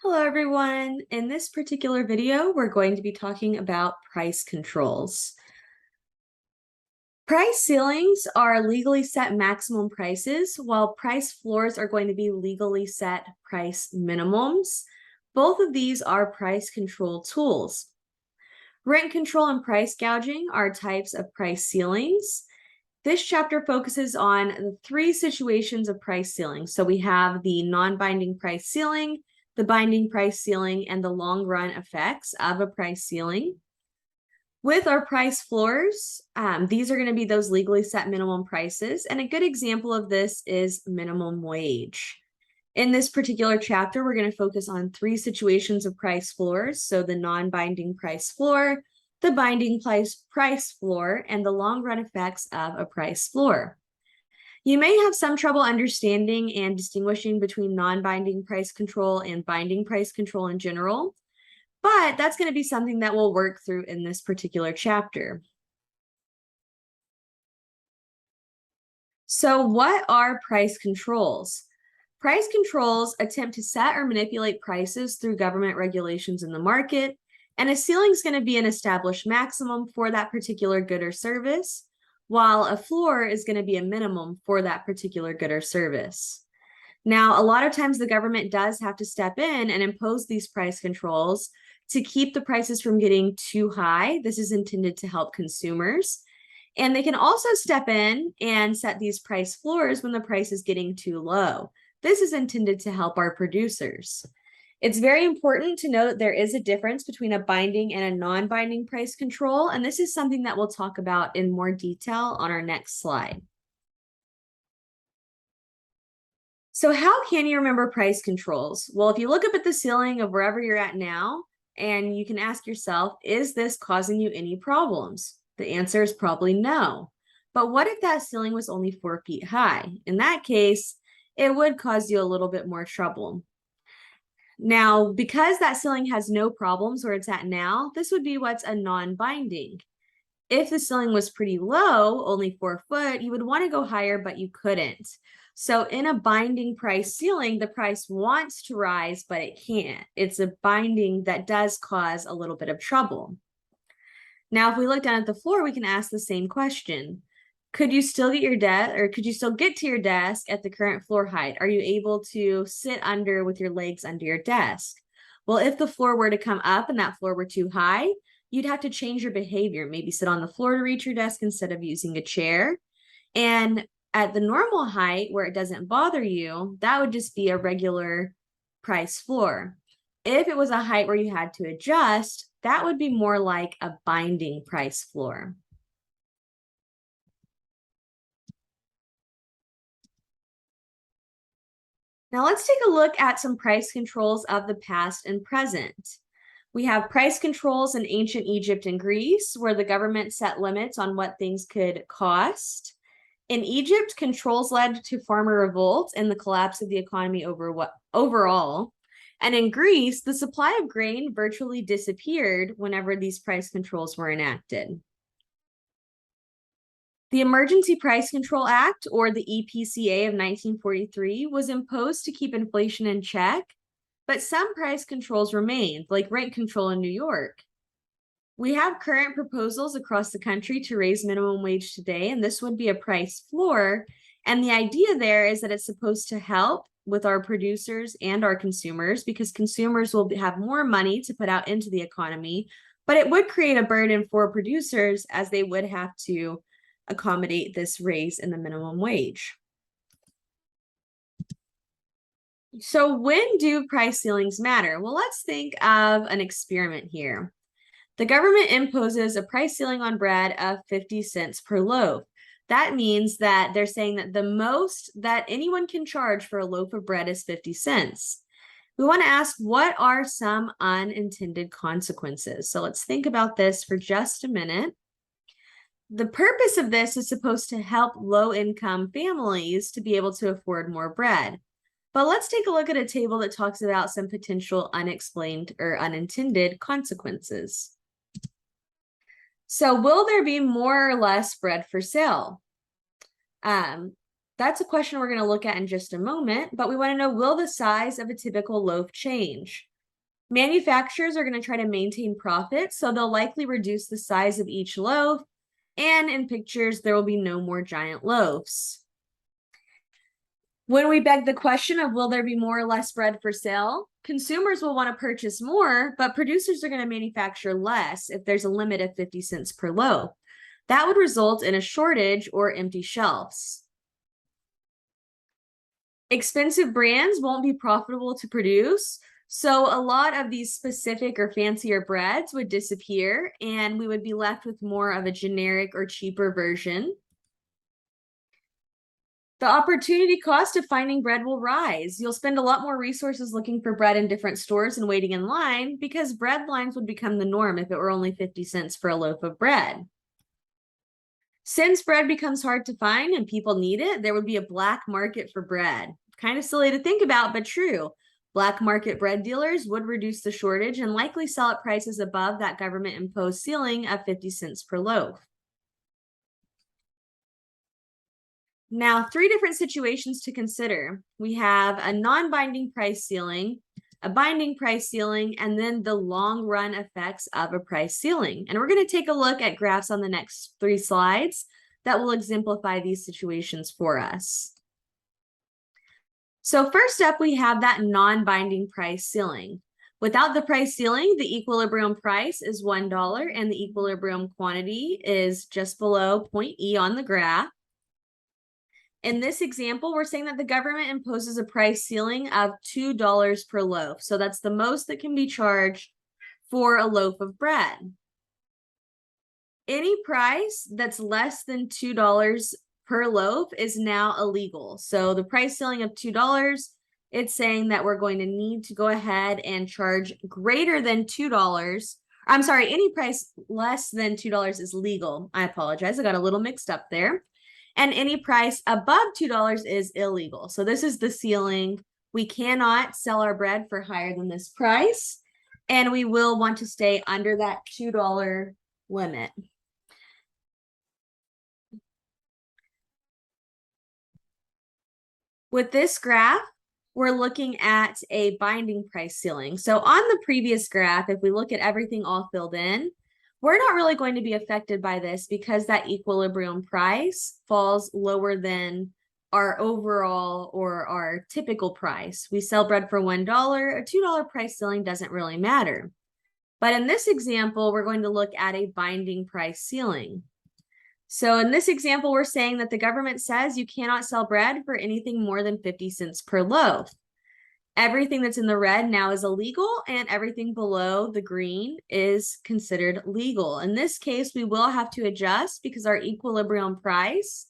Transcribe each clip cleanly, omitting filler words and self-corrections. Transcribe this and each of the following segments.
Hello everyone. In this particular video, we're going to be talking about price controls. Price ceilings are legally set maximum prices, while price floors are going to be legally set price minimums. Both of these are price control tools. Rent control and price gouging are types of price ceilings. This chapter focuses on the three situations of price ceiling. So we have the non-binding price ceiling, the binding price ceiling, and the long run effects of a price ceiling. With our price floors, these are going to be those legally set minimum prices. And a good example of this is minimum wage. In this particular chapter, we're going to focus on three situations of price floors. So the non-binding price floor, the binding price floor, and the long run effects of a price floor. You may have some trouble understanding and distinguishing between non-binding price control and binding price control in general, but that's going to be something that we'll work through in this particular chapter. So what are price controls? Price controls attempt to set or manipulate prices through government regulations in the market, and a ceiling is going to be an established maximum for that particular good or service, while a floor is going to be a minimum for that particular good or service. Now, a lot of times the government does have to step in and impose these price controls to keep the prices from getting too high. This is intended to help consumers. And they can also step in and set these price floors when the price is getting too low. This is intended to help our producers. It's very important to note there is a difference between a binding and a non-binding price control, and this is something that we'll talk about in more detail on our next slide. So how can you remember price controls? Well, if you look up at the ceiling of wherever you're at now, and you can ask yourself, is this causing you any problems? The answer is probably no. But what if that ceiling was only 4 feet high? In that case, it would cause you a little bit more trouble. Now, because that ceiling has no problems where it's at now, this would be what's a non-binding. If the ceiling was pretty low, only 4 foot, you would want to go higher, but you couldn't. So in a binding price ceiling, the price wants to rise, but it can't. It's a binding that does cause a little bit of trouble. Now, if we look down at the floor, we can ask the same question. Could you still get to your desk at the current floor height? Are you able to sit under with your legs under your desk? Well, if the floor were to come up and that floor were too high, you'd have to change your behavior. Maybe sit on the floor to reach your desk instead of using a chair. And at the normal height where it doesn't bother you, that would just be a regular price floor. If it was a height where you had to adjust, that would be more like a binding price floor. Now let's take a look at some price controls of the past and present. We have price controls in ancient Egypt and Greece, where the government set limits on what things could cost. In Egypt, controls led to farmer revolt and the collapse of the economy overall. And in Greece, the supply of grain virtually disappeared whenever these price controls were enacted. The Emergency Price Control Act, or the EPCA of 1943, was imposed to keep inflation in check, but some price controls remained, like rent control in New York. We have current proposals across the country to raise minimum wage today, and this would be a price floor. And the idea there is that it's supposed to help with our producers and our consumers, because consumers will have more money to put out into the economy, but it would create a burden for producers as they would have to accommodate this raise in the minimum wage. So when do price ceilings matter? Well, let's think of an experiment here. The government imposes a price ceiling on bread of 50 cents per loaf. That means that they're saying that the most that anyone can charge for a loaf of bread is 50 cents. We want to ask, what are some unintended consequences? So let's think about this for just a minute. The purpose of this is supposed to help low-income families to be able to afford more bread. But let's take a look at a table that talks about some potential unexplained or unintended consequences. So will there be more or less bread for sale? That's a question we're going to look at in just a moment, but we want to know, will the size of a typical loaf change? Manufacturers are going to try to maintain profits, so they'll likely reduce the size of each loaf, and in pictures, there will be no more giant loaves. When we beg the question of will there be more or less bread for sale, consumers will want to purchase more, but producers are going to manufacture less if there's a limit of 50 cents per loaf. That would result in a shortage or empty shelves. Expensive brands won't be profitable to produce, so a lot of these specific or fancier breads would disappear, and we would be left with more of a generic or cheaper version. The opportunity cost of finding bread will rise. You'll spend a lot more resources looking for bread in different stores and waiting in line because bread lines would become the norm if it were only 50 cents for a loaf of bread. Since bread becomes hard to find and people need it, there would be a black market for bread. Kind of silly to think about, but true. Black market bread dealers would reduce the shortage and likely sell at prices above that government-imposed ceiling of 50 cents per loaf. Now, 3 different situations to consider. We have a non-binding price ceiling, a binding price ceiling, and then the long-run effects of a price ceiling. And we're going to take a look at graphs on the next 3 slides that will exemplify these situations for us. So first up, we have that non-binding price ceiling. Without the price ceiling, the equilibrium price is $1 and the equilibrium quantity is just below point E on the graph. In this example, we're saying that the government imposes a price ceiling of $2 per loaf. So that's the most that can be charged for a loaf of bread. Any price that's less than $2 per loaf is now illegal. So the price ceiling of $2, it's saying that we're going to need to go ahead and charge greater than $2. I'm sorry, any price less than $2 is legal. I apologize, I got a little mixed up there. And any price above $2 is illegal. So this is the ceiling. We cannot sell our bread for higher than this price, and we will want to stay under that $2 limit. With this graph, we're looking at a binding price ceiling. So on the previous graph, if we look at everything all filled in, we're not really going to be affected by this because that equilibrium price falls lower than our overall or our typical price. We sell bread for $1, a $2 price ceiling doesn't really matter. But in this example, we're going to look at a binding price ceiling. So in this example, we're saying that the government says you cannot sell bread for anything more than 50 cents per loaf. Everything that's in the red now is illegal, and everything below the green is considered legal. In this case, we will have to adjust because our equilibrium price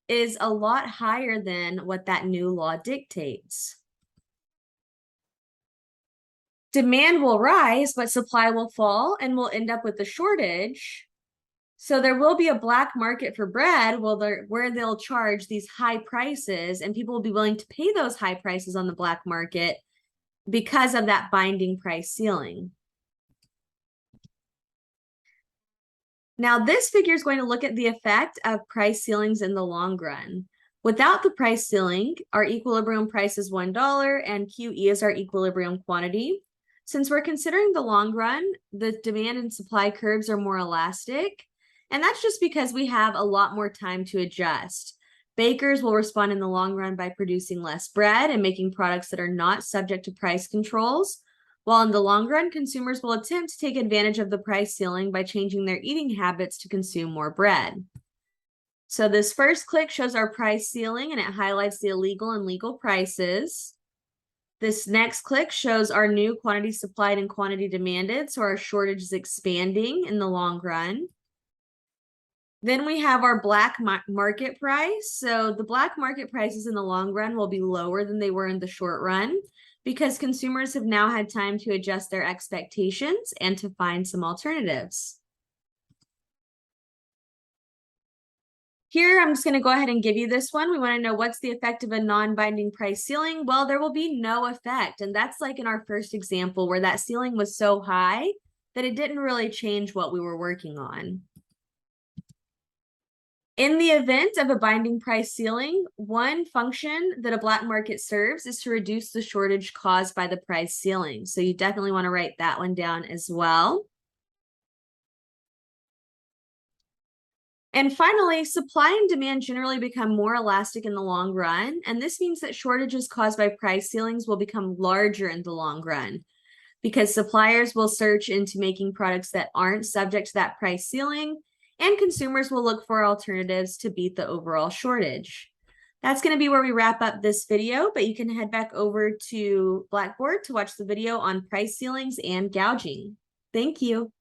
is a lot higher than what that new law dictates. Demand will rise, but supply will fall, and we'll end up with a shortage. So there will be a black market for bread where they'll charge these high prices, and people will be willing to pay those high prices on the black market because of that binding price ceiling. Now, this figure is going to look at the effect of price ceilings in the long run. Without the price ceiling, our equilibrium price is $1 and QE is our equilibrium quantity. Since we're considering the long run, the demand and supply curves are more elastic. And that's just because we have a lot more time to adjust. Bakers will respond in the long run by producing less bread and making products that are not subject to price controls, while in the long run, consumers will attempt to take advantage of the price ceiling by changing their eating habits to consume more bread. So this first click shows our price ceiling, and it highlights the illegal and legal prices. This next click shows our new quantity supplied and quantity demanded, so our shortage is expanding in the long run. Then we have our black market price. So the black market prices in the long run will be lower than they were in the short run because consumers have now had time to adjust their expectations and to find some alternatives. Here, I'm just going to go ahead and give you this one. We want to know what's the effect of a non-binding price ceiling. Well, there will be no effect. And that's like in our first example where that ceiling was so high that it didn't really change what we were working on. In the event of a binding price ceiling, one function that a black market serves is to reduce the shortage caused by the price ceiling. So you definitely want to write that one down as well. And finally, supply and demand generally become more elastic in the long run, and this means that shortages caused by price ceilings will become larger in the long run because suppliers will search into making products that aren't subject to that price ceiling, and consumers will look for alternatives to beat the overall shortage. That's going to be where we wrap up this video, but you can head back over to Blackboard to watch the video on price ceilings and gouging. Thank you.